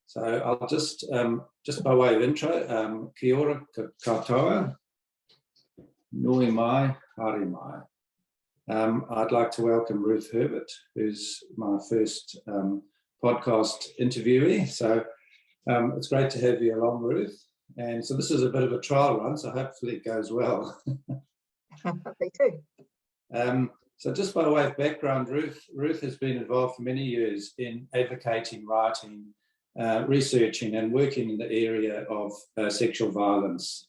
So I'll just by way of intro, kia ora katoa, nui mai, haere mai. I'd like to welcome Ruth Herbert, who's my first podcast interviewee. So it's great to have you along, Ruth. And so this is a bit of a trial run, so hopefully it goes well. Me too. So just by way of background, Ruth has been involved for many years in advocating, writing, researching and working in the area of sexual violence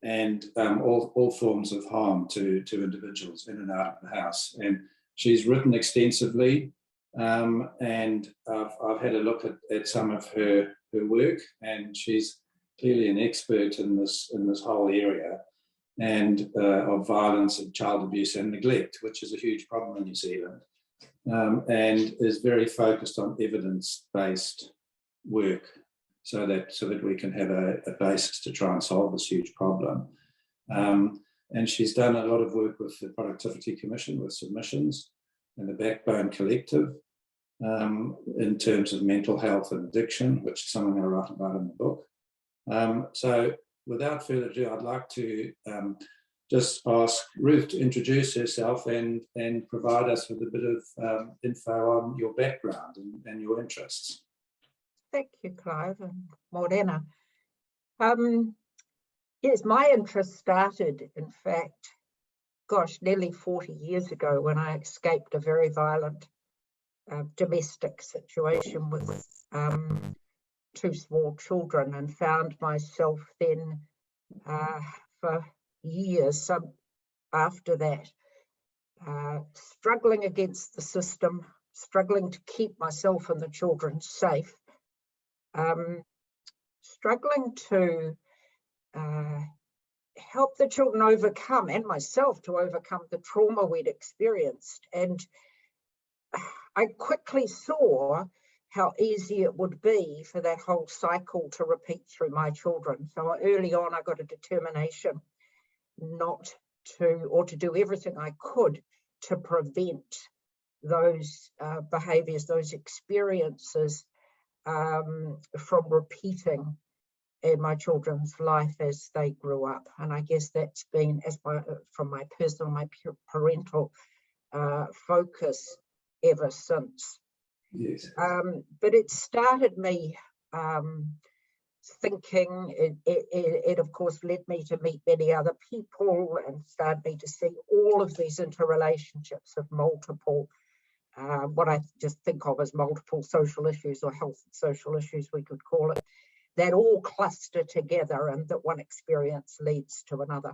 and all forms of harm to individuals in and out of the house. And she's written extensively, and I've had a look at some of her work, and she's clearly an expert in this whole area and of violence and child abuse and neglect, which is a huge problem in New Zealand, and is very focused on evidence-based work so that we can have a basis to try and solve this huge problem. And she's done a lot of work with the Productivity Commission, with submissions, and the Backbone Collective in terms of mental health and addiction, which is something I write about in the book. So without further ado, I'd like to just ask Ruth to introduce herself and provide us with a bit of info on your background and your interests. Thank you, Clive, and Morena. Yes, my interest started, in fact, nearly 40 years ago when I escaped a very violent domestic situation with two small children, and found myself then for years after that struggling against the system, struggling to keep myself and the children safe, struggling to help the children overcome, and myself to overcome, the trauma we'd experienced. And I quickly saw how easy it would be for that whole cycle to repeat through my children. So early on, I got a determination not to, or to do everything I could to prevent those behaviours, those experiences from repeating in my children's life as they grew up. And I guess that's been, from my personal, my parental focus ever since. Yes. But it started me thinking, it of course led me to meet many other people and started me to see all of these interrelationships of multiple, what I just think of as multiple social issues, or health and social issues we could call it, that all cluster together and that one experience leads to another.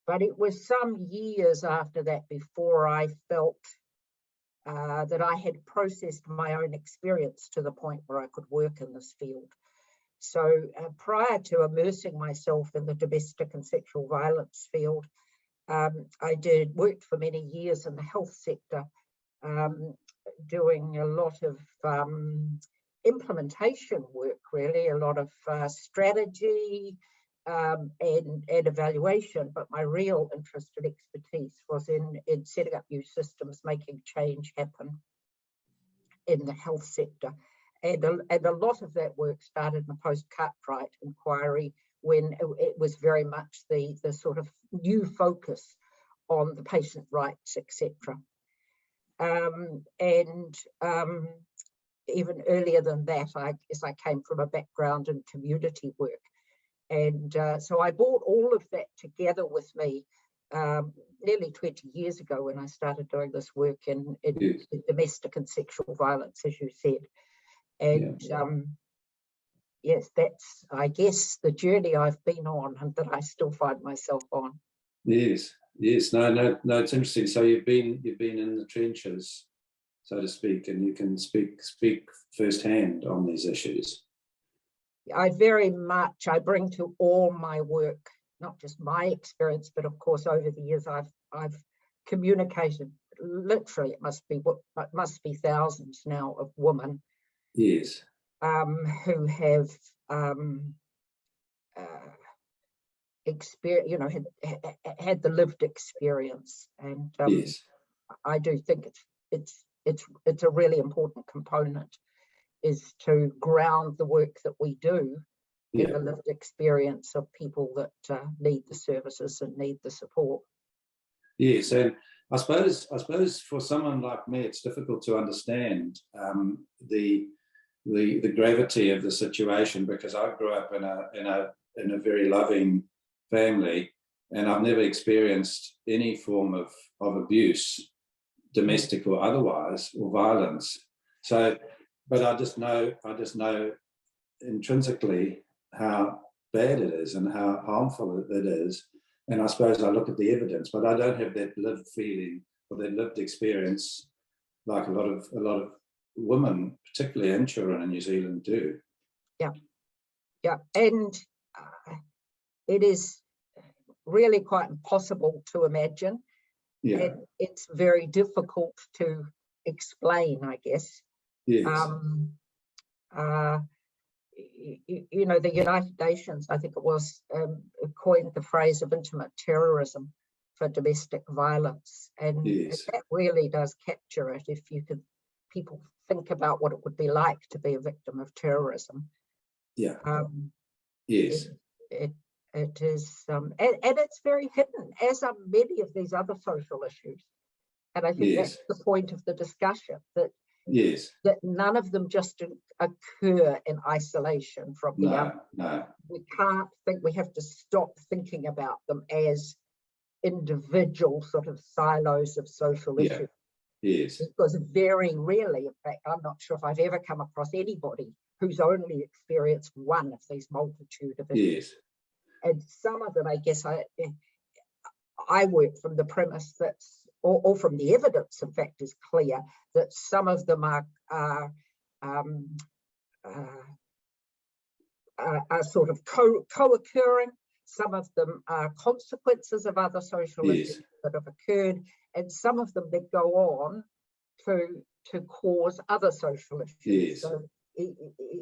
But it was some years after that before I felt that I had processed my own experience to the point where I could work in this field. So prior to immersing myself in the domestic and sexual violence field, I worked for many years in the health sector, doing a lot of implementation work, really, a lot of strategy and evaluation. But my real interest and expertise was in setting up new systems, making change happen in the health sector. And a lot of that work started in the post-Cartwright inquiry, when it was very much the sort of new focus on the patient rights, etc. Even earlier than that, I came from a background in community work. And so I brought all of that together with me nearly 20 years ago when I started doing this work in domestic and sexual violence, as you said. And yes, that's, I guess, the journey I've been on and that I still find myself on. Yes. No, it's interesting. So you've been in the trenches, so to speak, and you can speak firsthand on these issues. I bring to all my work, not just my experience, but of course over the years I've communicated, literally it must be thousands now of women, yes, who have had the lived experience, and yes. I do think it's a really important component is to ground the work that we do in Yeah. the lived experience of people that need the services and need the support. Yes, and I suppose for someone like me, it's difficult to understand the gravity of the situation, because I grew up in a very loving family, and I've never experienced any form of abuse, domestic or otherwise, or violence. So, but I just know intrinsically how bad it is and how harmful it is. And I suppose I look at the evidence, but I don't have that lived feeling or that lived experience like a lot of women, particularly and children in New Zealand, do. Yeah, and it is really quite impossible to imagine. Yeah. And it's very difficult to explain, I guess. Yes. You know, the United Nations, I think it was, coined the phrase of intimate terrorism for domestic violence, and Yes. that really does capture it. If you could, people think about what it would be like to be a victim of terrorism. Yeah. Yes. It is, and it's very hidden, as are many of these other social issues. And I think Yes. that's the point of the discussion, that Yes. that none of them just occur in isolation from the other. No. We can't think, we have to stop thinking about them as individual sort of silos of social issues. Yes. Because very rarely, in fact, I'm not sure if I've ever come across anybody who's only experienced one of these multitude of issues. Yes. And some of them, I guess, I work from the premise that, or from the evidence, in fact, is clear that some of them are sort of co-occurring. Some of them are consequences of other social issues that have occurred, and some of them that go on to cause other social issues. Yes. So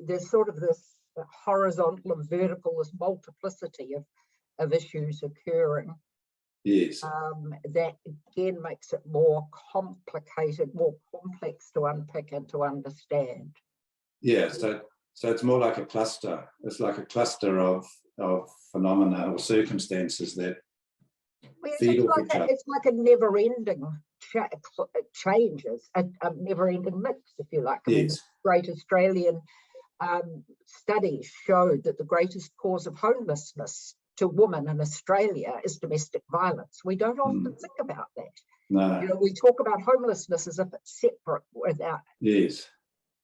there's sort of this horizontal and vertical, this multiplicity of issues occurring. Yes. That again makes it more complicated, more complex to unpick and to understand. Yeah, so it's more like a cluster. It's like a cluster of phenomena or circumstances that feed off each other. It's like a never-ending changes, a never-ending mix, if you like. I mean, the Great Australian studies showed that the greatest cause of homelessness to women in Australia is domestic violence. We don't often think about that. No. You know, we talk about homelessness as if it's separate without. Yes.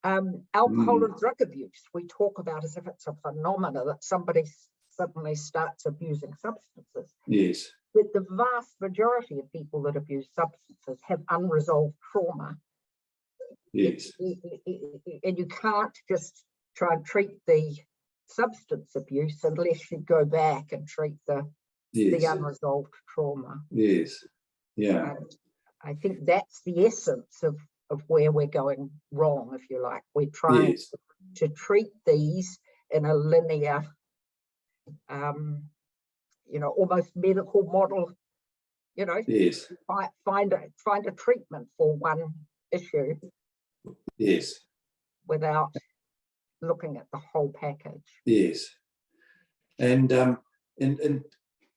Alcohol and drug abuse, we talk about as if it's a phenomena that somebody suddenly starts abusing substances. Yes. But the vast majority of people that abuse substances have unresolved trauma. Yes. And you can't just try and treat the substance abuse unless you go back and treat the unresolved trauma. Yes. Yeah. And I think that's the essence of where we're going wrong, if you like. We're trying to treat these in a linear, you know, almost medical model, you know, find a treatment for one issue. Yes. Without looking at the whole package. Yes. And I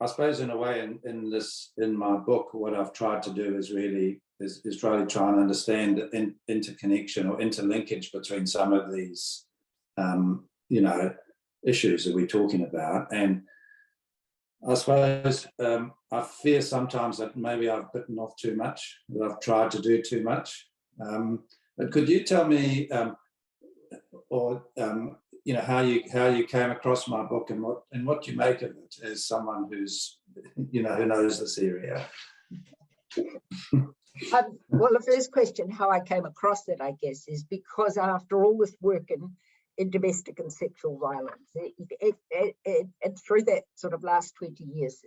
suppose in a way in my book, what I've tried to do is really try and understand the interconnection or interlinkage between some of these you know, issues that we're talking about. And I suppose I fear sometimes that maybe I've bitten off too much, that I've tried to do too much. But could you tell me, you know, how you came across my book and what you make of it as someone who's, you know, who knows this area? Well, the first question, how I came across it, I guess, is because after all this work in domestic and sexual violence, and through that sort of last 20 years,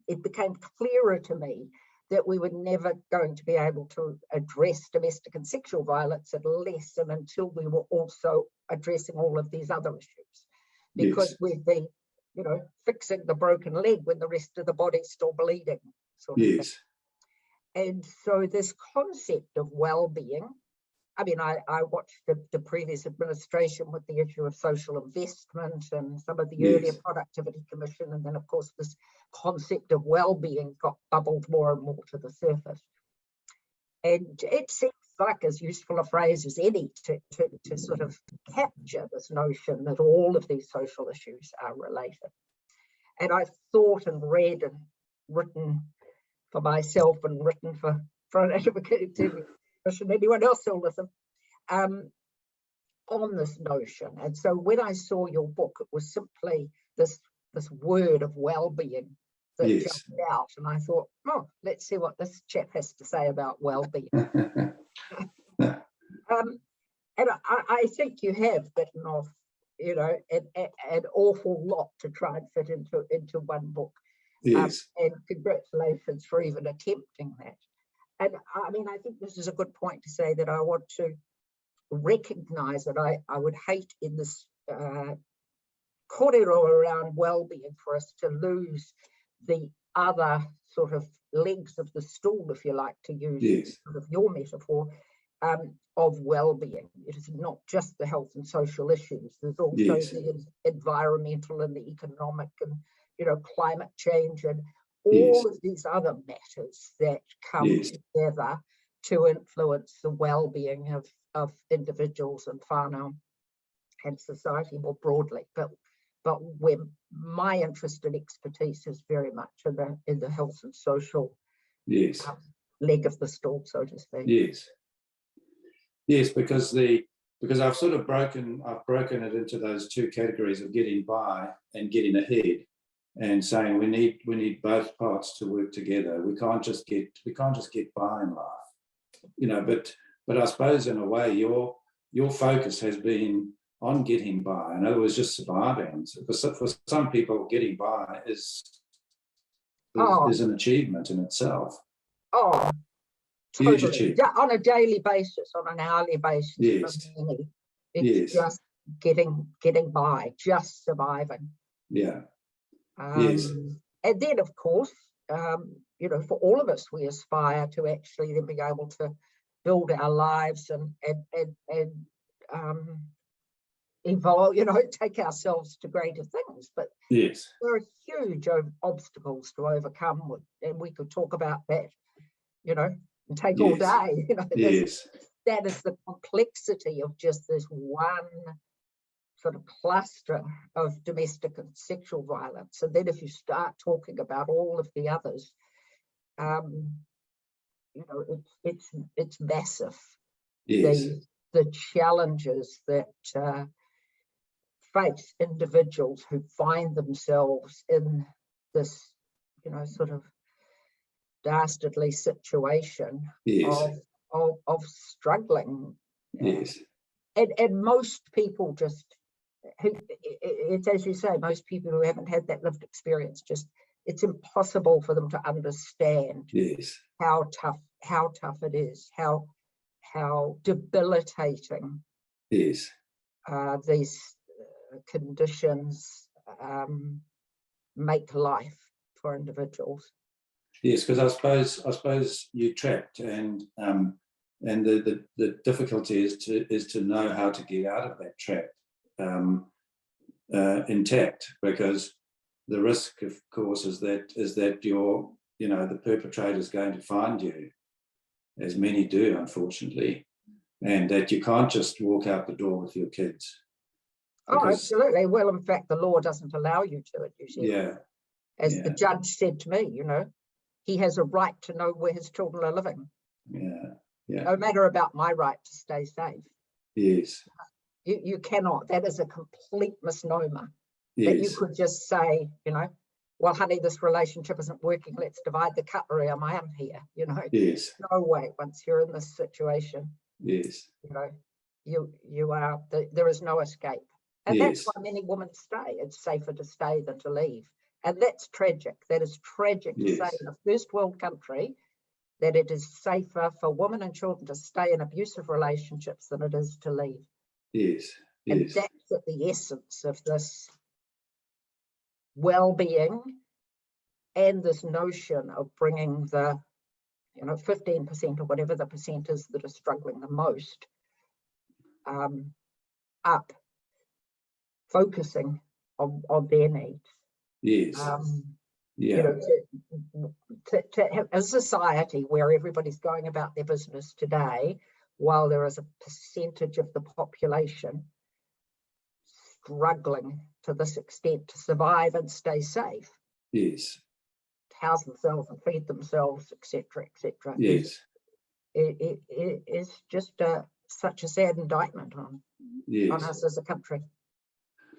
it became clearer to me that we were never going to be able to address domestic and sexual violence unless and until we were also addressing all of these other issues. Because we'd be, you know, fixing the broken leg when the rest of the body's still bleeding, sort of thing. And so this concept of well-being I mean, I watched the previous administration with the issue of social investment and some of the earlier productivity commission. And then, of course, this concept of well-being got bubbled more and more to the surface. And it seems like as useful a phrase as any to sort of capture this notion that all of these social issues are related. And I've thought and read and written for myself and written for an advocate and anyone else who'll listen on this notion. And so when I saw your book, it was simply this word of well-being that jumped out, and I thought, oh, let's see what this chap has to say about well-being. And I think you have bitten off, you know, an awful lot to try and fit into one book. Yes. And congratulations for even attempting that. And I mean, I think this is a good point to say that I want to recognize that I would hate in this kōrero around well-being for us to lose the other sort of legs of the stool, if you like to use sort of your metaphor, of well-being. It is not just the health and social issues. There's also the environmental and the economic and, you know, climate change and all of these other matters that come together to influence the well-being of individuals and whānau and society more broadly. But where my interest and expertise is very much in the health and social leg of the stool, so to speak. Yes, because I've sort of broken it into those two categories of getting by and getting ahead, and saying we need both parts to work together. We can't just get by in life, you know. But I suppose in a way your focus has been on getting by. In other words, just surviving. So for some people, getting by is an achievement in itself. Oh, huge totally. achievement. On a daily basis, on an hourly basis. Yes. It's just getting by, just surviving. Yeah. And then, of course, you know, for all of us, we aspire to actually then be able to build our lives and evolve, you know, take ourselves to greater things. But there are huge obstacles to overcome, and we could talk about that, you know, and take all day. You know, that is the complexity of just this one sort of cluster of domestic and sexual violence. And then if you start talking about all of the others, you know, it's massive. The challenges that face individuals who find themselves in this, you know, sort of dastardly situation of struggling. And most people just, it's as you say, most people who haven't had that lived experience, just it's impossible for them to understand how tough it is, how debilitating these conditions make life for individuals. Yes, because I suppose you're trapped, and the difficulty is to know how to get out of that trap intact, because the risk, of course, is that you're, you know, the perpetrator is going to find you, as many do, unfortunately, and that you can't just walk out the door with your kids. Oh, absolutely. Well, in fact, the law doesn't allow you to at New Zealand. As the judge said to me, you know, he has a right to know where his children are living. No matter about my right to stay safe. Yes. You cannot. That is a complete misnomer. That you could just say, you know, well, honey, this relationship isn't working. Let's divide the cutlery. I'm here. You know. No way. Once you're in this situation. You know, you are. There is no escape. And that's why many women stay. It's safer to stay than to leave. And that's tragic. That is tragic to say in a first world country that it is safer for women and children to stay in abusive relationships than it is to leave. And that's at the essence of this well-being and this notion of bringing the, you know, 15% or whatever the percent is that are struggling the most up, focusing on their needs. Yes. You know, to have a society where everybody's going about their business today, while there is a percentage of the population struggling to this extent to survive and stay safe. Yes. House themselves and feed themselves, etc., etc. Yes. It is just such a sad indictment on us as a country.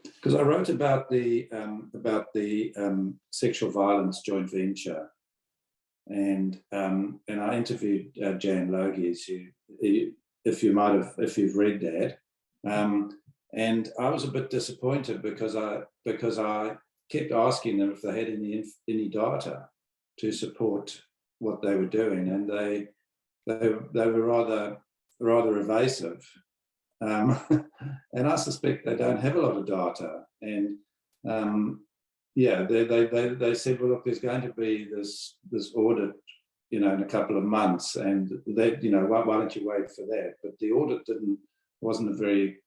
Because I wrote about the sexual violence joint venture, and I interviewed Jan Logies, if you've read that, and I was a bit disappointed because I kept asking them if they had any data to support what they were doing, and they were rather evasive. And I suspect they don't have a lot of data. And they said, well, look, there's going to be this audit, in a couple of months, and that, why don't you wait for that? But the audit wasn't very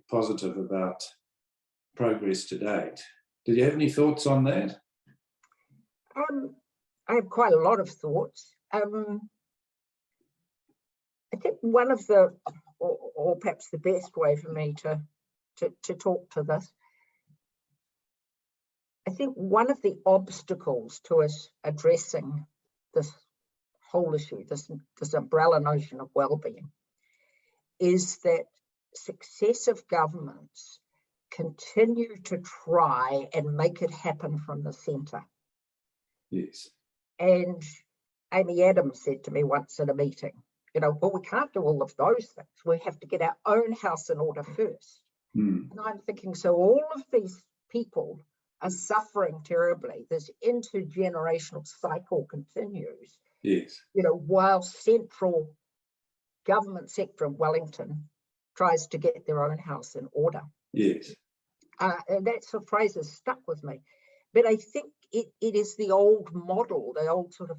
positive about progress to date. Did you have any thoughts on that? I have quite a lot of thoughts. I think one of the, or perhaps the best way for me to talk to this, I think one of the obstacles to us addressing this whole issue, this umbrella notion of well-being, is that successive governments continue to try and make it happen from the centre. Yes. And Amy Adams said to me once in a meeting, well, we can't do all of those things. We have to get our own house in order first. And I'm thinking, so all of these people are suffering terribly. This intergenerational cycle continues. Yes. While central government sector of Wellington tries to get their own house in order. Yes. And that sort of phrase has stuck with me. But I think it is the old model, the old sort of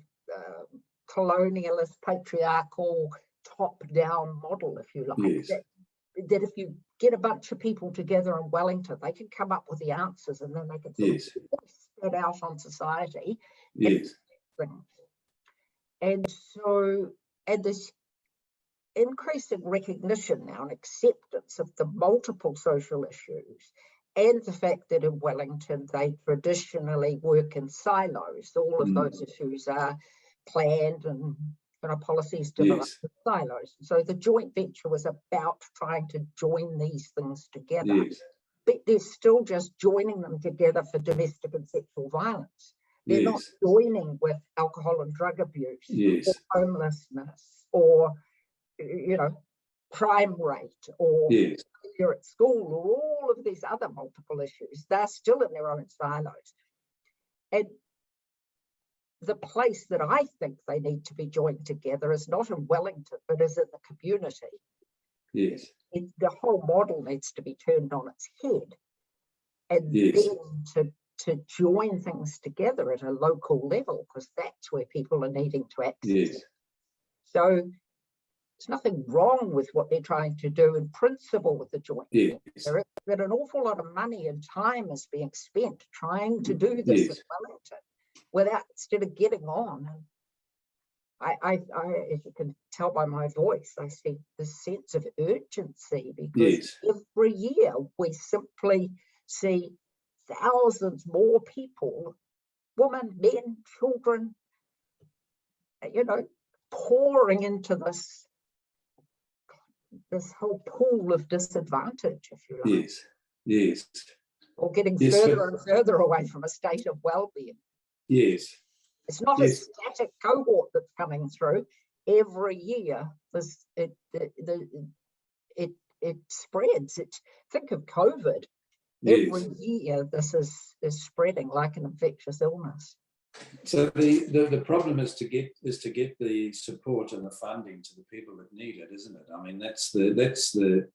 colonialist, patriarchal, top-down model, if you like, yes. that if you get a bunch of people together in Wellington, they can come up with the answers, and then they can sort yes. of spread out on society. Yes. And so, and this increasing recognition now and acceptance of the multiple social issues, and the fact that in Wellington they traditionally work in silos. All of those issues are planned and policies developed in silos. So the joint venture was about trying to join these things together. Yes. But they're still just joining them together for domestic and sexual violence. They're not joining with alcohol and drug abuse, or homelessness, or crime rate, or failure at school, or all of these other multiple issues. They're still in their own silos. And the place that I think they need to be joined together is not in Wellington, but is in the community. Yes. The whole model needs to be turned on its head, and then to join things together at a local level, because that's where people are needing to access it. So there's nothing wrong with what they're trying to do in principle with the joint venture, but an awful lot of money and time is being spent trying to do this in Wellington without, instead of getting on. I, as you can tell by my voice, I see this sense of urgency, because every year we simply see thousands more people, women, men, children, pouring into this whole pool of disadvantage, if you like. Yes. Or getting further and further away from a state of well-being. Yes. It's not a static cohort that's coming through. Every year, it spreads. Think of COVID. Every year, this is spreading like an infectious illness. So the problem is to get the support and the funding to the people that need it, isn't it? I mean, that's the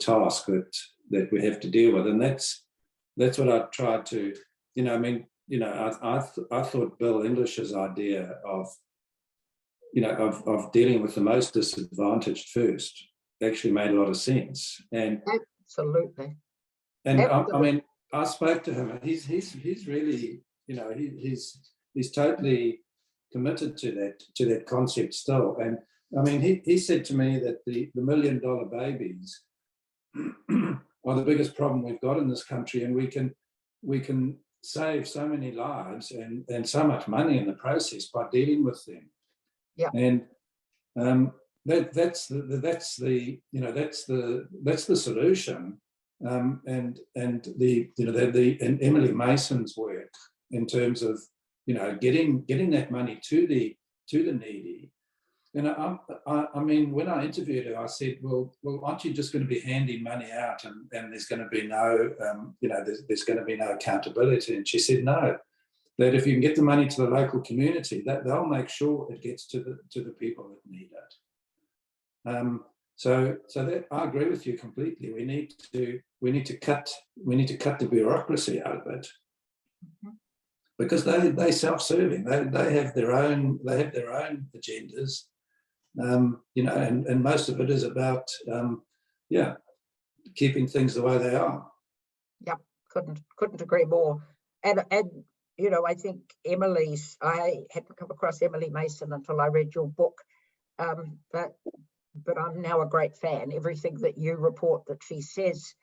task that we have to deal with, and that's what I tried to, I thought Bill English's idea of dealing with the most disadvantaged first actually made a lot of sense. And absolutely. I mean, I spoke to him, and he's really, you know, he's totally committed to that concept still. And I mean, he said to me that the $1 million babies are the biggest problem we've got in this country, and we can save so many lives and so much money in the process by dealing with them. Yeah. And that's the solution. And Emily Mason's work in terms of, you know, getting that money to the needy. And I mean, when I interviewed her, I said, well, aren't you just going to be handing money out and there's going to be no, there's going to be no accountability? And she said, no, that if you can get the money to the local community, that they'll make sure it gets to the people that need it. So that I agree with you completely. We need to cut the bureaucracy out of it. Mm-hmm. Because they're self-serving. They have their own agendas. You know, and most of it is about keeping things the way they are. Yep, couldn't agree more. And you know, I think I hadn't come across Emily Mason until I read your book, but I'm now a great fan. Everything that you report that she says,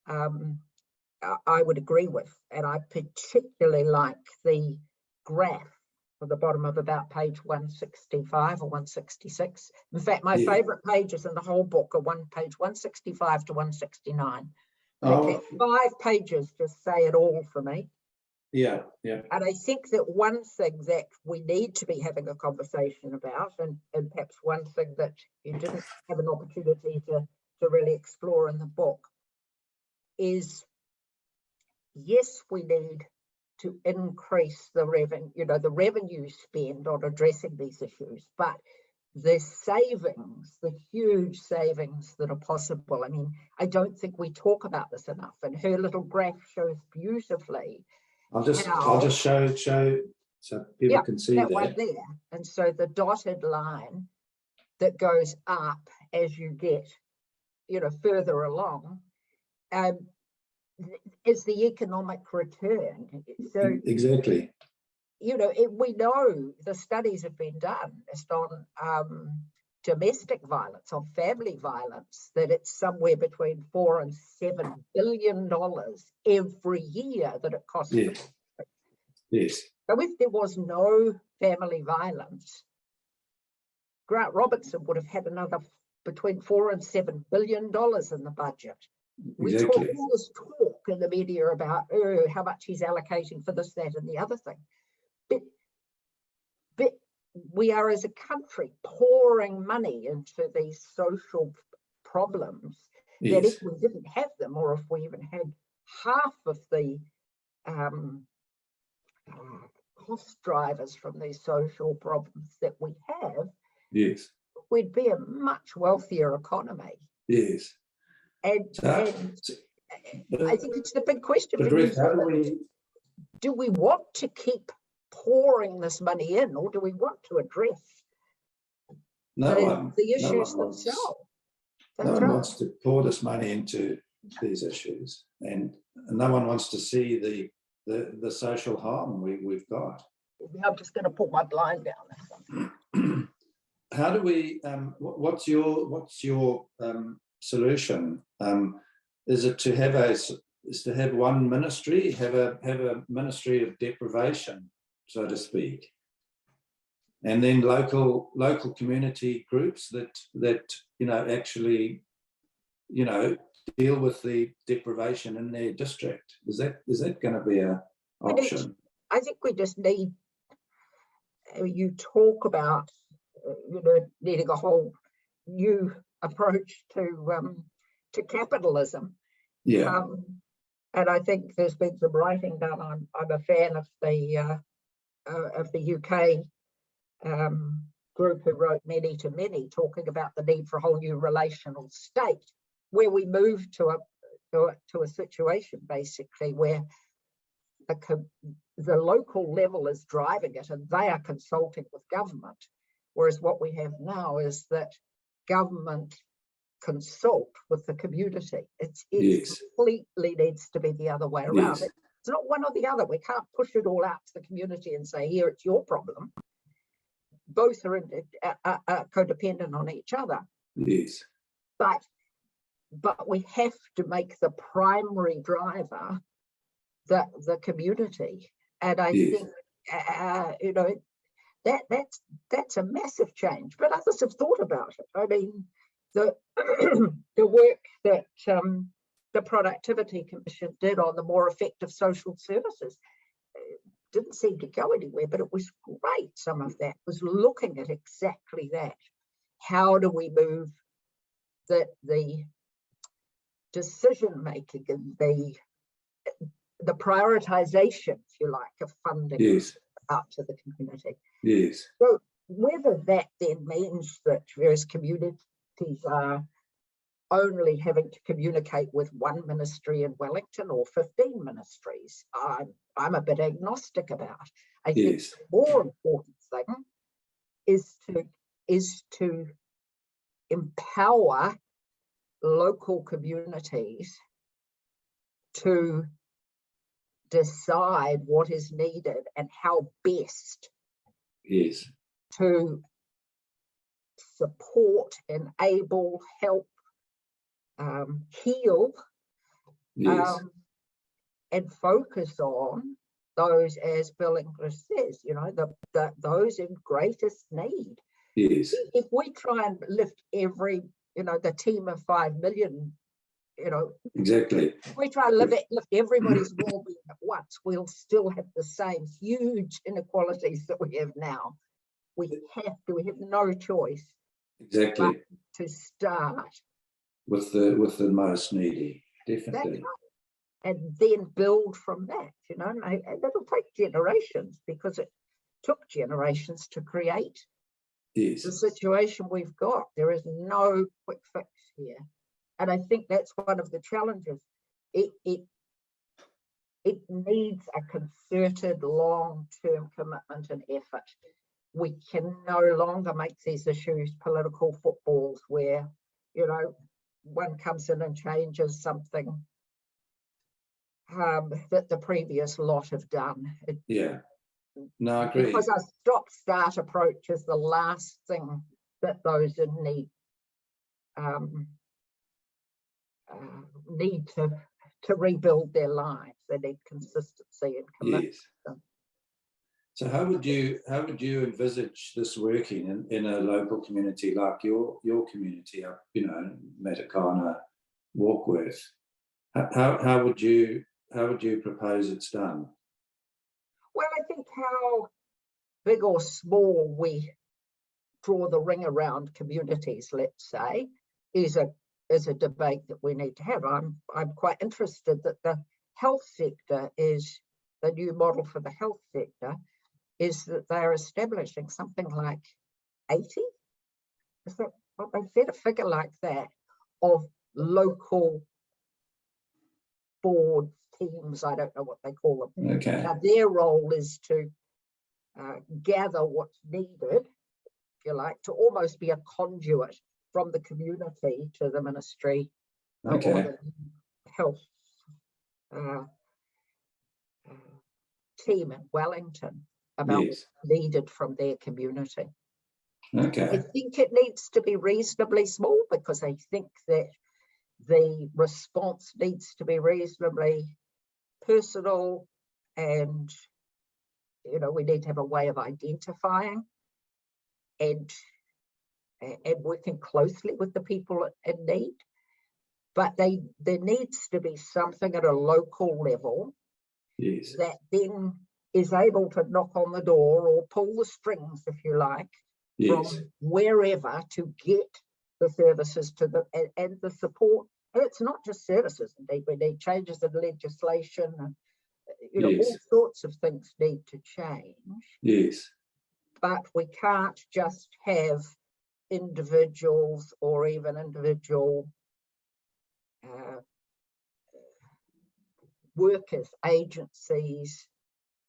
I would agree with, and I particularly like the graph at the bottom of about page 165 or 166. In fact, my favourite pages in the whole book are page 165 to 169. Okay, 5 pages just say it all for me. Yeah. And I think that one thing that we need to be having a conversation about, and perhaps one thing that you didn't have an opportunity to really explore in the book, is yes, we need to increase the revenue spend on addressing these issues, but the savings, the huge savings that are possible. I mean, I don't think we talk about this enough, and her little graph shows beautifully. I'll just show so people can see that one there. And so the dotted line that goes up as you get, you know, further along, is the economic return. So exactly, you know, we know the studies have been done just on domestic violence, on family violence, that it's somewhere between $4 and $7 billion every year that it costs. Yes. So if there was no family violence, Grant Robertson would have had another between $4 and $7 billion in the budget. We talk all this talk in the media about how much he's allocating for this, that, and the other thing. But we are, as a country, pouring money into these social problems that if we didn't have them, or if we even had half of the cost drivers from these social problems that we have, we'd be a much wealthier economy. Yes. And I think it's the big question for Ruth, New Zealand. Do we want to keep pouring this money in, or do we want to address the issues themselves? No one wants to pour this money into these issues, and no one wants to see the social harm we've got. I'm just going to put my blind down. How do we? What's your solution? Is it to have one ministry, have a ministry of deprivation, so to speak, and then local community groups that you know actually, you know, deal with the deprivation in their district? Is that going to be an option? I think we just need. You talk about you know, needing a whole new approach to capitalism. Yeah. And I think there's been some writing done on. I'm a fan of the UK group who wrote Many to Many, talking about the need for a whole new relational state, where we move to a situation basically where the local level is driving it, and they are consulting with government. Whereas what we have now is that government consult with the community. It Yes. completely needs to be the other way around. Yes. It's not one or the other. We can't push it all out to the community and say, here, it's your problem. Both are codependent on each other. Yes. But we have to make the primary driver the community. And I think, you know, that's a massive change. But others have thought about it. I mean, the the work that the Productivity Commission did on the more effective social services didn't seem to go anywhere, but it was great. Some of that was looking at exactly that. How do we move the decision making and the prioritization, if you like, of funding out to the community? Yes. So whether that then means that various communities are only having to communicate with one ministry in Wellington or 15 ministries, I'm a bit agnostic about. I think the more important thing is to empower local communities to decide what is needed and how best to support, enable, help, heal, and focus on those, as Bill English says, you know, those in greatest need. Yes. If we try and lift every, you know, the team of 5 million, you know, exactly. If we try to lift everybody's well-being at once, we'll still have the same huge inequalities that we have now. We have no choice. Exactly. But to start with the most needy, definitely. And then build from that, you know, and it'll take generations, because it took generations to create the situation we've got. There is no quick fix here. And I think that's one of the challenges. It needs a concerted long-term commitment and effort. We can no longer make these issues political footballs where, you know, one comes in and changes something that the previous lot have done. No, I agree. Because a stop-start approach is the last thing that those in need need to rebuild their lives. They need consistency and commitment. Yes. So how would you envisage this working in a local community like your community up, you know, Matakana, Warkworth? How would you propose it's done? Well, I think how big or small we draw the ring around communities, let's say, is a debate that we need to have. I'm quite interested that the health sector is the new model for the health sector, is that they're establishing something like 80, is that what they said, a figure like that, of local boards, teams, I don't know what they call them. Okay. Now their role is to gather what's needed, if you like, to almost be a conduit from the community to the ministry or the health team in Wellington about what's needed from their community. Okay. I think it needs to be reasonably small, because I think that the response needs to be reasonably personal, and, you know, we need to have a way of identifying and working closely with the people in need. But there needs to be something at a local level that then is able to knock on the door or pull the strings, if you like, from wherever to get the services to and the support. And it's not just services, indeed. We need changes in legislation, and, you know, all sorts of things need to change. But we can't just have individuals or even individual workers, agencies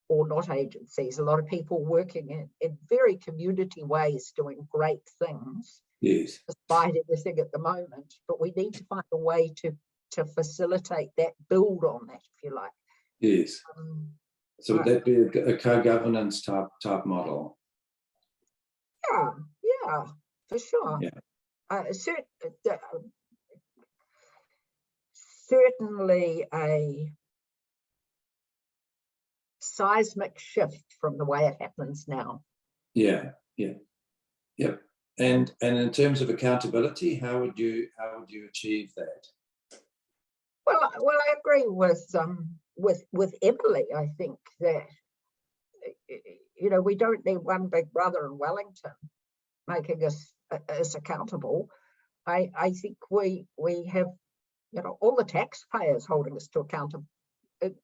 or not agencies, a lot of people working in very community ways, doing great things, Yes. despite everything at the moment. But we need to find a way to facilitate that, build on that, if you like. Yes. So would that be a co-governance type model? Yeah, for sure. Yeah. Certainly a seismic shift from the way it happens now. Yeah. And in terms of accountability, how would you achieve that? Well, I agree with Emily. I think that, you know, we don't need one big brother in Wellington making us accountable. I think we have, you know, all the taxpayers holding us to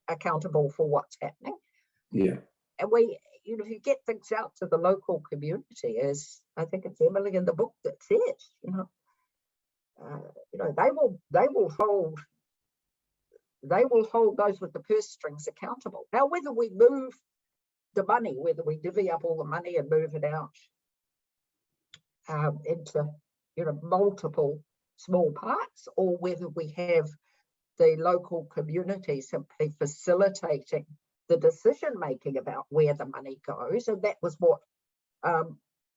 accountable for what's happening. Yeah. And we, you know, if you get things out to the local community, as I think it's Emily in the book that says, you know, they will hold those with the purse strings accountable. Now, whether we move the money, whether we divvy up all the money and move it out into, you know, multiple small parts, or whether we have the local community simply facilitating the decision making about where the money goes. And that was what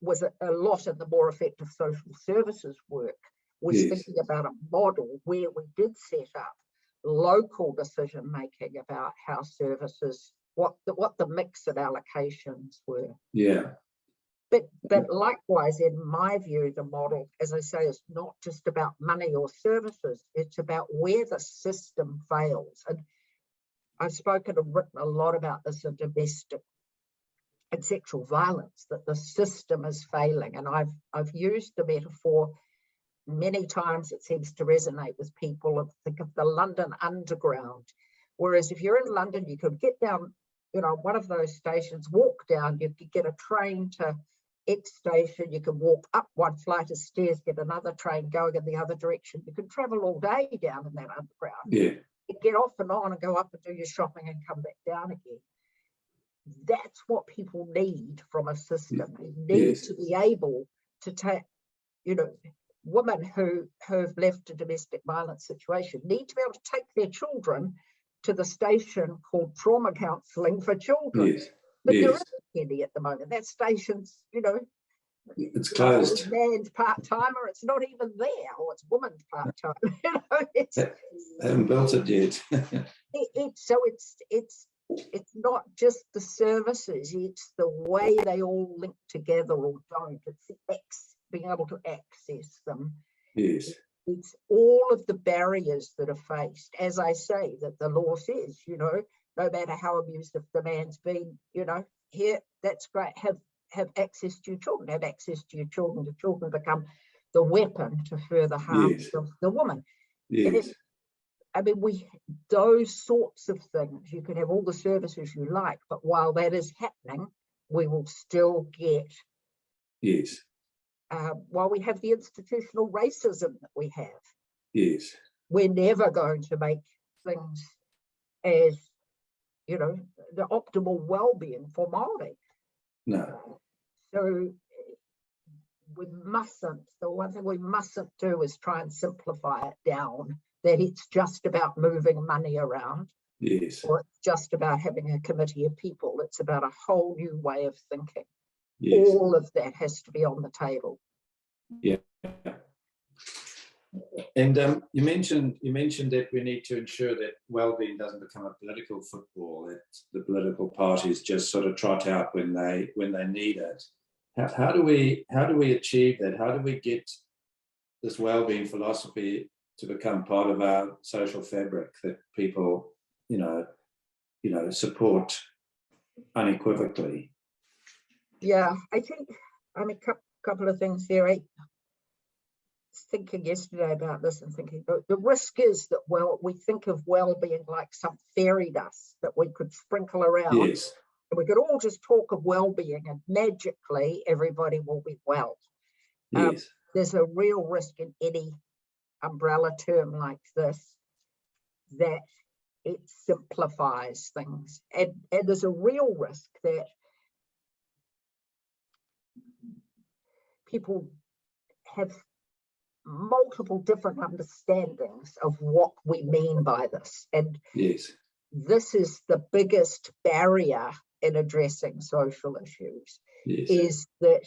was a lot of the more effective social services work, was thinking about a model where we did set up local decision making about how services, what the mix of allocations were. Yeah. But likewise, in my view, the model, as I say, is not just about money or services. It's about where the system fails. And I've spoken and written a lot about this in domestic and sexual violence, that the system is failing. And I've used the metaphor many times. It seems to resonate with people. Think of the London Underground. Whereas if you're in London, you could get down, you know, one of those stations, walk down, you could get a train to X station, you can walk up one flight of stairs, get another train going in the other direction. You can travel all day down in that underground. Yeah. You get off and on and go up and do your shopping and come back down again. That's what people need from a system. They need to be able to take, you know, women who have left a domestic violence situation need to be able to take their children to the station called trauma counselling for children. But there isn't any at the moment. That station's, you know, it's closed. It's man's part-timer. It's not even there, or it's woman's part-time. You know, they haven't built it yet. It's not just the services, it's the way they all link together or don't. It's being able to access them. Yes. It's all of the barriers that are faced. As I say, that the law says, you know, no matter how abusive the man's been, you know, here, that's great. Have access to your children. Have access to your children. The children become the weapon to further harm the woman. Yes. I mean, those sorts of things, you can have all the services you like, but while that is happening, we will still get, while we have the institutional racism that we have, we're never going to make things as, you know, the optimal well-being for Māori. No. So the one thing we mustn't do is try and simplify it down, that it's just about moving money around. Yes. Or it's just about having a committee of people. It's about a whole new way of thinking. Yes. All of that has to be on the table. Yeah. And you mentioned that we need to ensure that wellbeing doesn't become a political football, that the political parties just sort of trot out when they need it. How do we achieve that? How do we get this wellbeing philosophy to become part of our social fabric that people, you know, support unequivocally? Yeah, I think, I mean, a couple of things there. I was thinking yesterday about this and thinking, the risk is that, well, we think of well-being like some fairy dust that we could sprinkle around. Yes. And we could all just talk of well-being and magically everybody will be well. Yes. There's a real risk in any umbrella term like this, that it simplifies things. And there's a real risk that people have multiple different understandings of what we mean by this. And yes, this is the biggest barrier in addressing social issues, yes, is that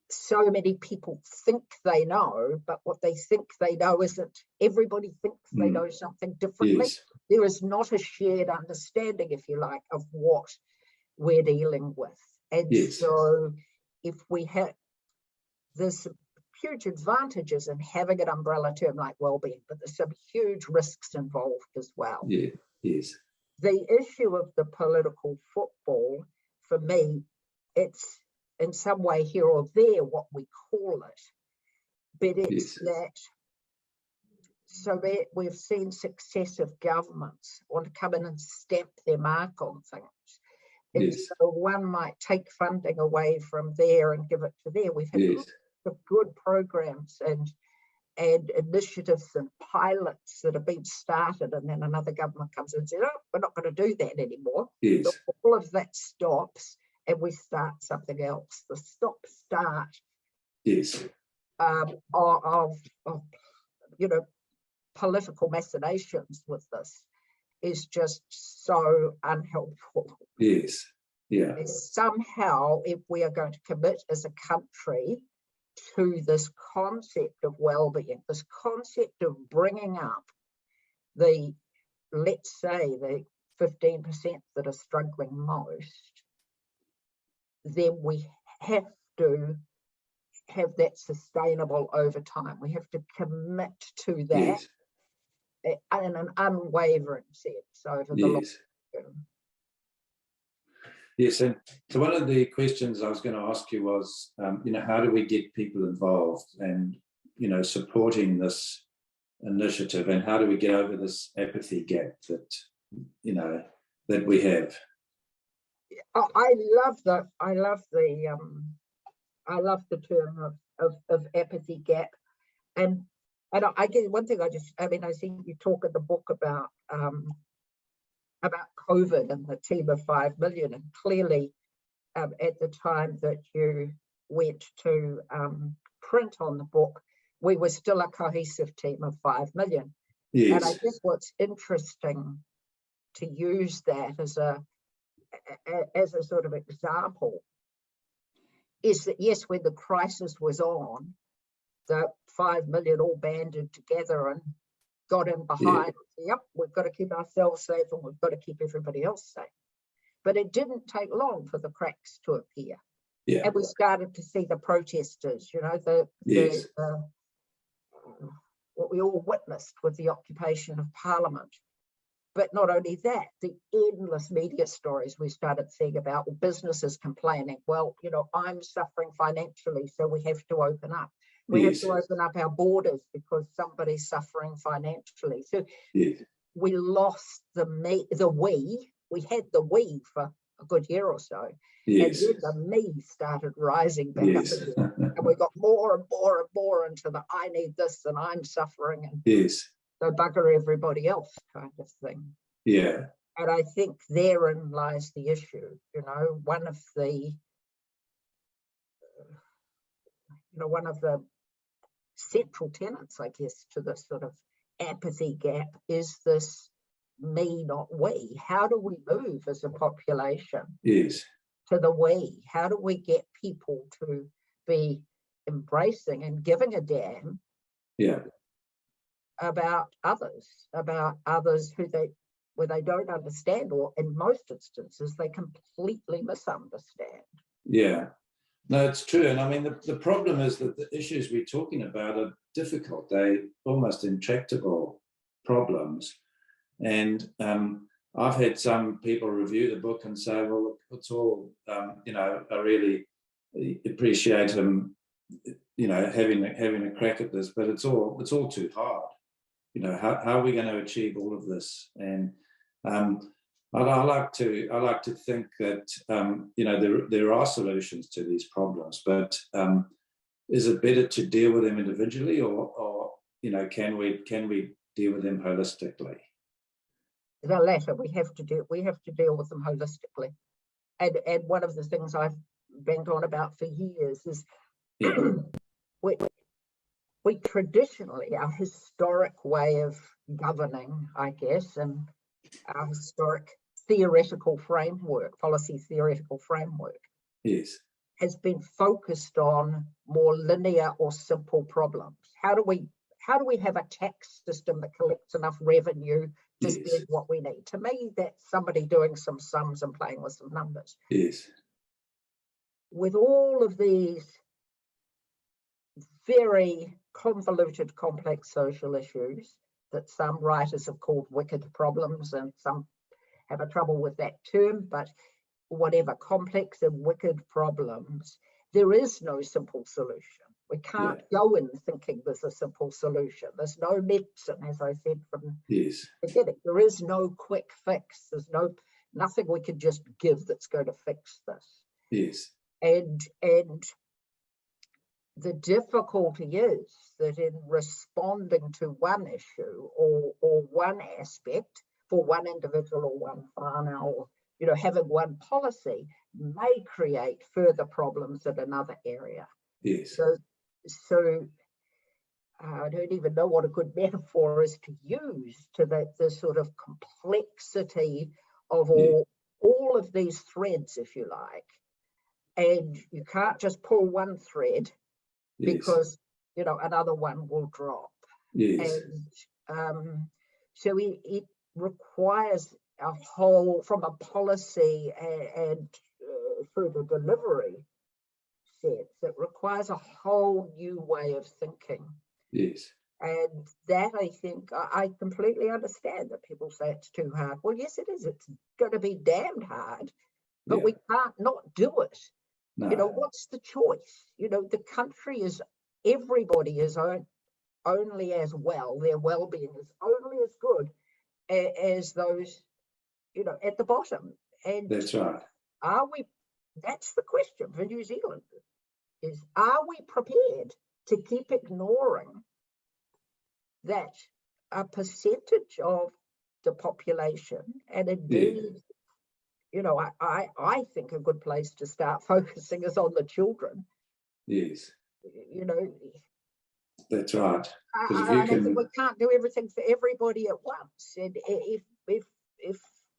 so many people think they know, but what they think they know isn't. Everybody thinks they know something differently. yes, There is not a shared understanding, if you like, of what we're dealing with. And yes, so if we have, there's some huge advantages in having an umbrella term like wellbeing, but there's some huge risks involved as well. yeah, yes, The issue of the political football, for me, it's in some way here or there what we call it, but it's yes, that, so that we've seen successive governments want to come in and stamp their mark on things. And yes, so one might take funding away from there and give it to there. We've had yes, good programs and initiatives and pilots that have been started, and then another government comes in and says, oh, we're not going to do that anymore. yes, So all of that stops and we start something else. The stop-start yes, of political machinations with this is just so unhelpful. yes, yeah, Somehow, if we are going to commit as a country to this concept of well-being, this concept of bringing up the, let's say, the 15% that are struggling most, then we have to have that sustainable over time. We have to commit to that yes, in an unwavering sense over the long yes. term. Yes, and so one of the questions I was going to ask you was, how do we get people involved and, supporting this initiative, and how do we get over this apathy gap that, that we have? I love the term of apathy gap, and I guess one thing I see you talk in the book about COVID and the team of 5 million, and clearly at the time that you went to print on the book, we were still a cohesive team of 5 million. Yes. And I guess what's interesting to use that as a sort of example is that, yes, when the crisis was on, the 5 million all banded together and got in behind, yep, we've got to keep ourselves safe and we've got to keep everybody else safe. But it didn't take long for the cracks to appear. Yeah. And we started to see the protesters, what we all witnessed with the occupation of Parliament. But not only that, the endless media stories we started seeing about businesses complaining, well, I'm suffering financially, so we have to open up. We have to open up our borders because somebody's suffering financially. So we lost the we. We had the we for a good year or so. Yes. And then the me started rising back up again. And we got more and more and more into the I need this and I'm suffering and so bugger everybody else kind of thing. Yeah. And I think therein lies the issue. One of the central tenets, I guess, to this sort of apathy gap is this me, not we. How do we move as a population to the we? How do we get people to be embracing and giving a damn about others where they don't understand, or in most instances they completely misunderstand? Yeah. No, it's true. And I mean, the problem is that the issues we're talking about are difficult. They're almost intractable problems. And I've had some people review the book and say, well, it's all, I really appreciate him, having a crack at this, but it's all too hard. How are we going to achieve all of this? And I like to think that there are solutions to these problems, but is it better to deal with them individually, or can we deal with them holistically? The latter. We have to deal with them holistically. And one of the things I've banged on about for years is we traditionally, our historic way of governing, I guess, and our historic theoretical framework, policy theoretical framework, Yes. has been focused on more linear or simple problems. How do we have a tax system that collects enough revenue to spend what we need? To me, that's somebody doing some sums and playing with some numbers. Yes. With all of these very convoluted, complex social issues that some writers have called wicked problems, and some have a trouble with that term, but whatever, complex and wicked problems, there is no simple solution. We can't go in thinking there's a simple solution. There's no medicine, as I said from the beginning. There is no quick fix. There's nothing we can just give that's going to fix this. Yes. And the difficulty is that in responding to one issue or one aspect for one individual or one whānau, or having one policy may create further problems in another area. Yes. So I don't even know what a good metaphor is to use to the sort of complexity of all of these threads, if you like. And you can't just pull one thread because another one will drop. Yes. And so it requires a whole, from a policy and through the delivery sense, it requires a whole new way of thinking. Yes. And that, I think, I completely understand that people say it's too hard. Well, yes, it is. It's going to be damned hard, but we can't not do it. No. What's the choice? The country is, everybody is only as well, their well-being is only as good as those, at the bottom. And that's right. That's the question for New Zealand, is are we prepared to keep ignoring that a percentage of the population, and indeed, I think a good place to start focusing is on the children. Yes. That's right. I think we can't do everything for everybody at once. And if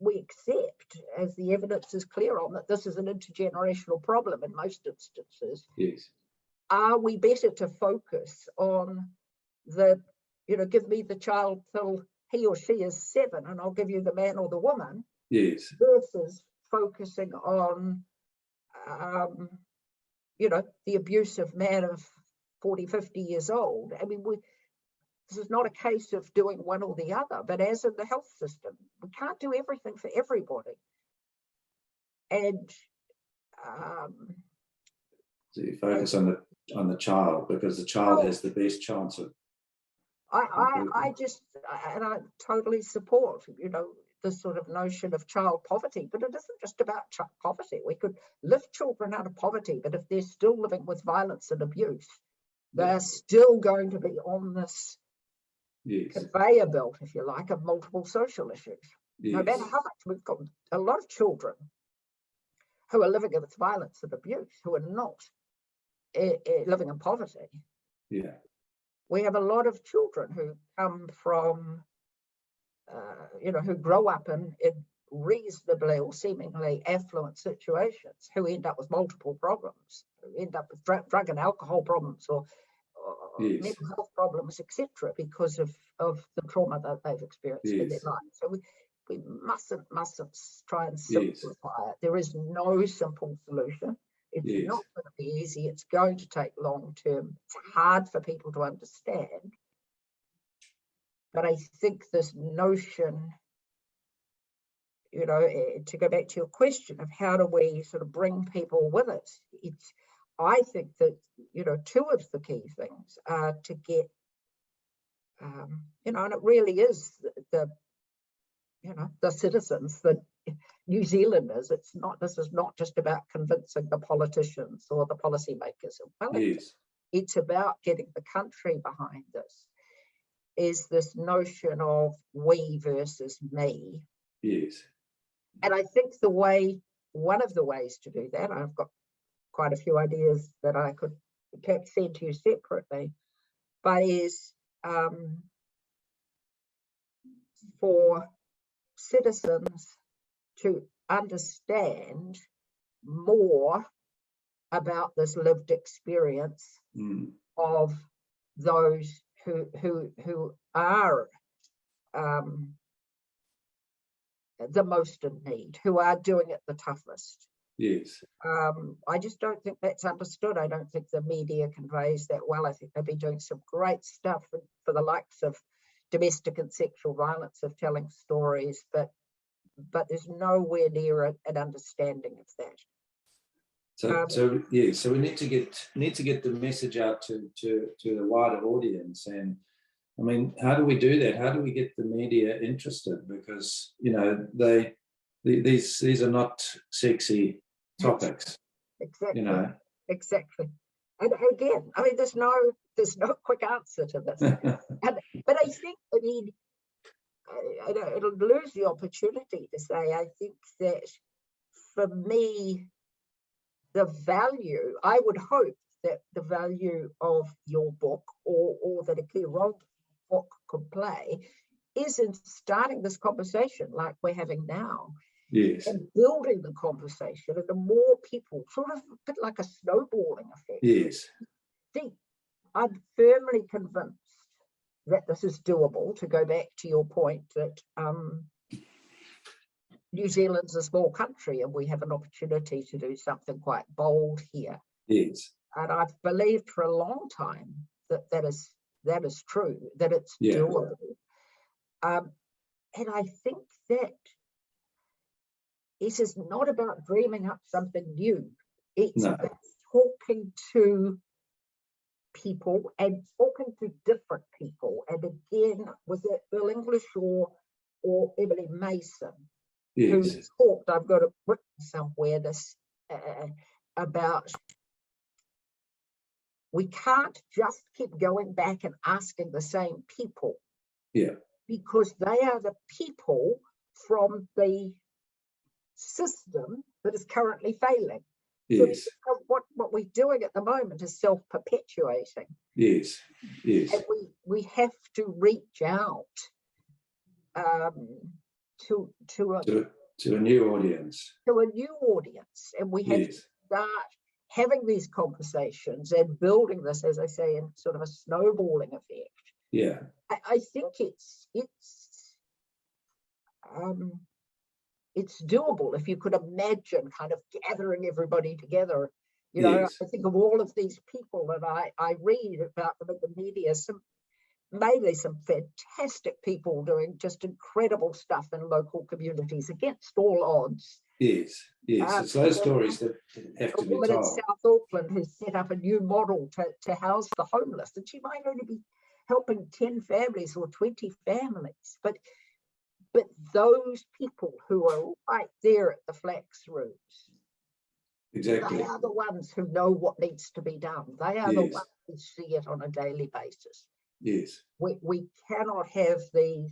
we accept, as the evidence is clear on, that this is an intergenerational problem in most instances, are we better to focus on give me the child till he or she is 7 and I'll give you the man or the woman, versus focusing on the abusive man of 40, 50 years old. I mean, this is not a case of doing one or the other, but as in the health system, we can't do everything for everybody. And so you focus on the child, because the child has the best chance of. I totally support, this sort of notion of child poverty, but it isn't just about poverty. We could lift children out of poverty, but if they're still living with violence and abuse, they're still going to be on this conveyor belt, if you like, of multiple social issues. No matter how much, we've got a lot of children who are living with violence and abuse, who are not living in poverty. We have a lot of children who come from, who grow up in reasonably or seemingly affluent situations, who end up with multiple problems, who end up with drug and alcohol problems or mental health problems, etc., because of the trauma that they've experienced in their life. So we mustn't try and simplify it. There is no simple solution. It's not going to be easy. It's going to take long term. It's hard for people to understand. But I think this notion, to go back to your question of how do we sort of bring people with us, I think that, two of the key things are to get, and it really is the citizens, the New Zealanders. This is not just about convincing the politicians or the policymakers. It's about getting the country behind this. Is this notion of we versus me. And I think one of the ways to do that, I've got quite a few ideas that I could perhaps send to you separately, but is for citizens to understand more about this lived experience of those who are the most in need, who are doing it the toughest. Yes. I just don't think that's understood. I don't think the media conveys that well. I think they've been doing some great stuff for the likes of domestic and sexual violence, of telling stories, but there's nowhere near an understanding of that. So we need to get the message out to the wider audience. And I mean, how do we do that? How do we get the media interested? Because these are not sexy topics. Exactly. Exactly. And again, I mean, there's no quick answer to this. But I think, I mean, it'll lose the opportunity to say, I think that for me, the value, I would hope that the value of your book, or that a key role the book could play, is in starting this conversation like we're having now. Yes. And building the conversation, and the more people, sort of a bit like a snowballing effect. Yes. I'm firmly convinced that this is doable, to go back to your point that New Zealand's a small country and we have an opportunity to do something quite bold here. Yes. And I've believed for a long time that is true, that it's doable. And I think that it is not about dreaming up something new. It's about talking to people and talking to different people. And again, was it Bill English or Emily Mason who talked, I've got it written somewhere, this about we can't just keep going back and asking the same people. Yeah. Because they are the people from the system that is currently failing. Yes. So what we're doing at the moment is self-perpetuating. Yes. Yes. And we have to reach out to a new audience. To a new audience. And we have to start having these conversations and building this, as I say, in sort of a snowballing effect. Yeah. I think it's doable if you could imagine kind of gathering everybody together. You know, I think of all of these people that I read about them in the media, mainly some fantastic people doing just incredible stuff in local communities against all odds. Yes, yes, it's those stories that have to be told. A woman in South Auckland has set up a new model to house the homeless, and she might only be helping 10 families or 20 families, but those people who are right there at the flax roots, exactly, they are the ones who know what needs to be done. They are the ones who see it on a daily basis. Yes, we cannot have these,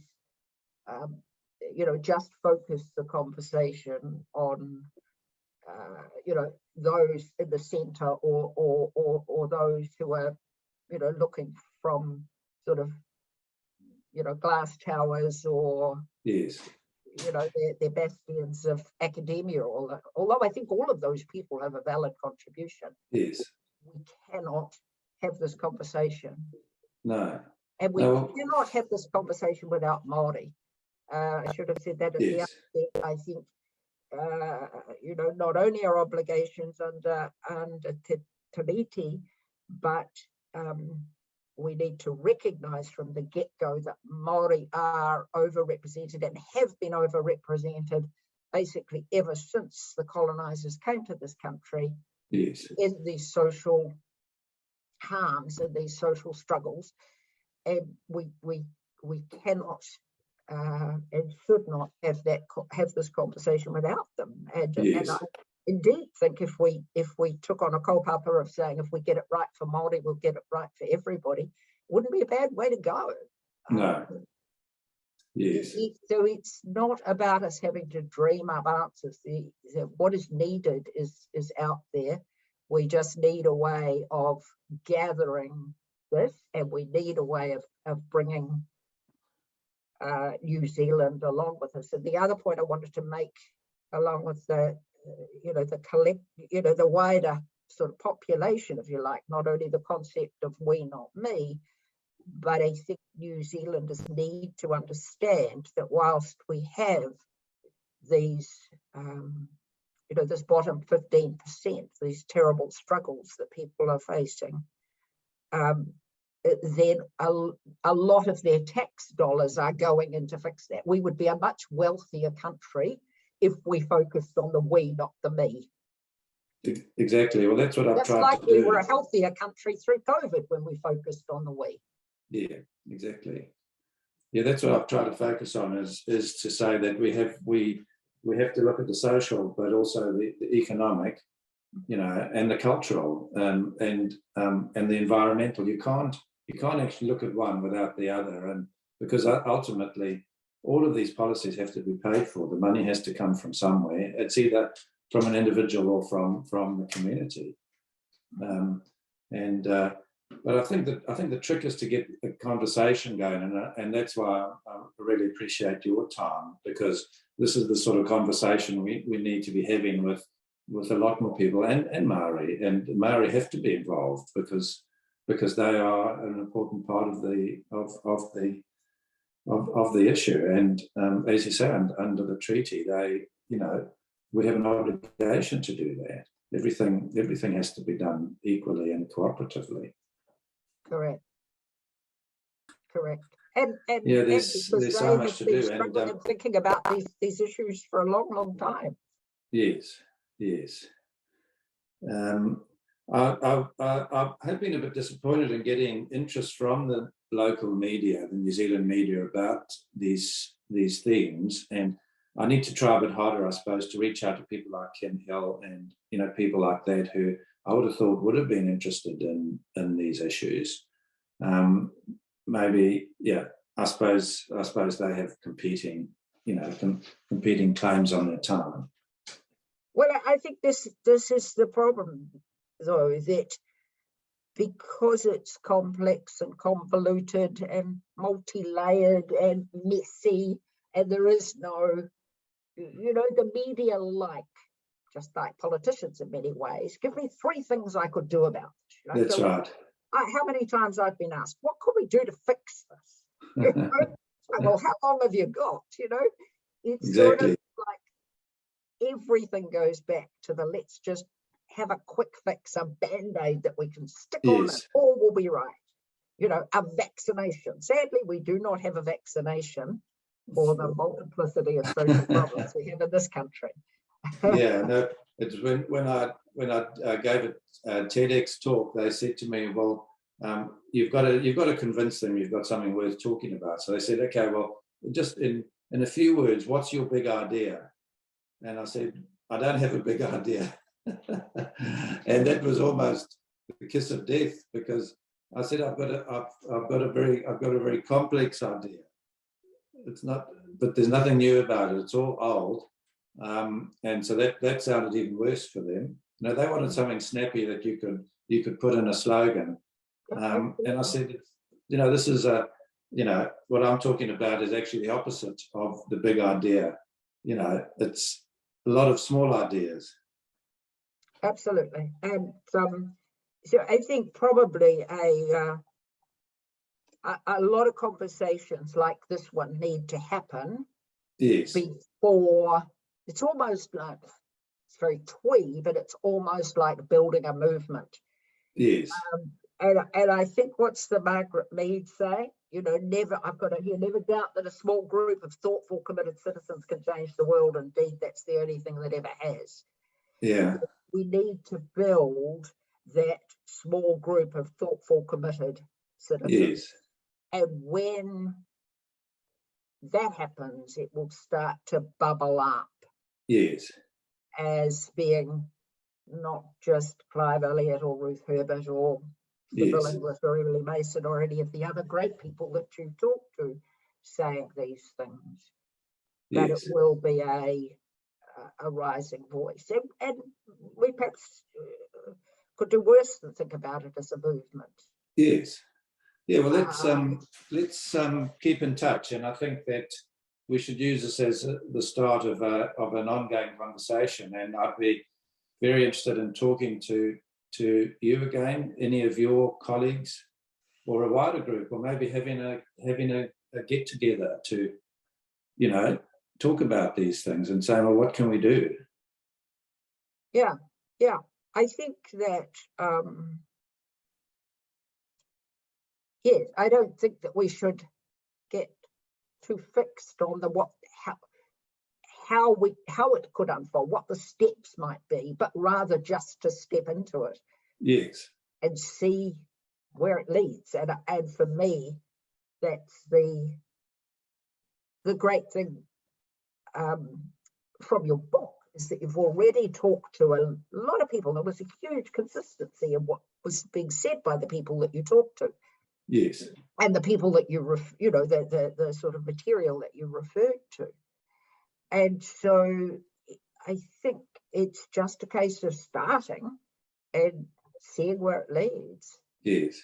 just focus the conversation on, those in the centre or those who are, looking from sort of, glass towers or, they're bastions of academia. Although I think all of those people have a valid contribution. Yes. We cannot have this conversation. No. And we cannot have this conversation without Māori. I should have said that at the outset. I think, not only our obligations under Te Tiriti, but we need to recognise from the get-go that Māori are overrepresented and have been overrepresented basically ever since the colonisers came to this country in these social harms and these social struggles. And we cannot and should not have this conversation without them. And I indeed think if we took on a kaupapa of saying if we get it right for Māori, we'll get it right for everybody, wouldn't be a bad way to go. No. Yes. So it's not about us having to dream up answers. What is needed is out there. We just need a way of gathering this, and we need a way of bringing New Zealand along with us. And the other point I wanted to make, along with the, the wider sort of population, if you like, not only the concept of we, not me, but I think New Zealanders need to understand that whilst we have these, this bottom 15%, these terrible struggles that people are facing, then a lot of their tax dollars are going into fix that. We would be a much wealthier country if we focused on the we, not the me. Exactly. Well, that's what I've tried to do. We were a healthier country through COVID when we focused on the we. Yeah, exactly. Yeah, that's what I've tried to focus on, is to say that we have to look at the social, but also the economic, and the cultural, and the environmental. You can't actually look at one without the other, and because ultimately all of these policies have to be paid for. The money has to come from somewhere. It's either from an individual or from the community, but I think the trick is to get a conversation going, and that's why I really appreciate your time, because this is the sort of conversation we need to be having with a lot more people, and Maori have to be involved, because they are an important part of the issue. And as you say, under the treaty, we have an obligation to do that. Everything has to be done equally and cooperatively. Correct. And yeah, there's so much to do. And thinking about these issues for a long, long time. Yes. I have been a bit disappointed in getting interest from the local media, the New Zealand media, about these themes, and I need to try a bit harder, I suppose, to reach out to people like Kim Hill and people like that, who I would have thought would have been interested in these issues. Maybe, I suppose they have competing claims on their time. Well, I think this is the problem, though, that because it's complex and convoluted and multi-layered and messy, and there is no, the media, just like politicians in many ways, give me 3 things I could do about this. That's right. How many times I've been asked, what could we do to fix this? Well, how long have you got? It's exactly. Sort of like everything goes back to the let's just have a quick fix, a band-aid that we can stick on and all will be right. A vaccination. Sadly, we do not have a vaccination for the multiplicity of social problems we have in this country. Yeah, no, it's when I gave a TEDx talk, they said to me, well, you've got to convince them you've got something worth talking about. So they said, okay, well, just in a few words, what's your big idea? And I said, I don't have a big idea. And that was almost the kiss of death, because I said, I've got a very complex idea. It's not, but there's nothing new about it. It's all old. And so that sounded even worse for them. They wanted something snappy that you could put in a slogan. And I said, this is what I'm talking about is actually the opposite of the big idea. It's a lot of small ideas. Absolutely. And so I think probably a lot of conversations like this one need to happen before. It's almost like, it's very twee, but it's almost like building a movement. Yes. And I think what's the Margaret Mead say? Never doubt that a small group of thoughtful, committed citizens can change the world. Indeed, that's the only thing that ever has. Yeah. We need to build that small group of thoughtful, committed citizens. Yes. And when that happens, it will start to bubble up. Yes. As being not just Clive Elliott or Ruth Herbert or Sybil Inglis or Emily Mason or any of the other great people that you talk to saying these things, but it will be a rising voice. And we perhaps could do worse than think about it as a movement. Yes. Yeah, well, let's keep in touch, and I think that we should use this as the start of an ongoing conversation. And I'd be very interested in talking to you again, any of your colleagues, or a wider group, or maybe having a get together to, talk about these things and say, well, what can we do? Yeah, I think that yes, I don't think that we should get too fixed on how it could unfold, what the steps might be, but rather just to step into it. Yes. And see where it leads. And for me, that's the great thing from your book, is that you've already talked to a lot of people. There was a huge consistency in what was being said by the people that you talked to. Yes. And the people that the sort of material that you referred to. And so I think it's just a case of starting and seeing where it leads. Yes.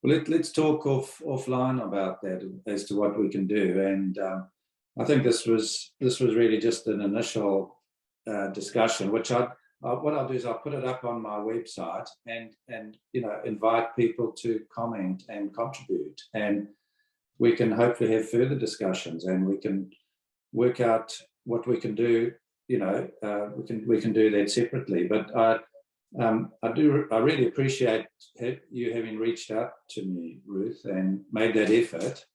Well, let's talk offline about that as to what we can do. And I think this was really just an initial discussion, which what I'll do is I'll put it up on my website and invite people to comment and contribute, and we can hopefully have further discussions, and we can work out what we can do. We can do that separately. But I really appreciate you having reached out to me, Ruth, and made that effort.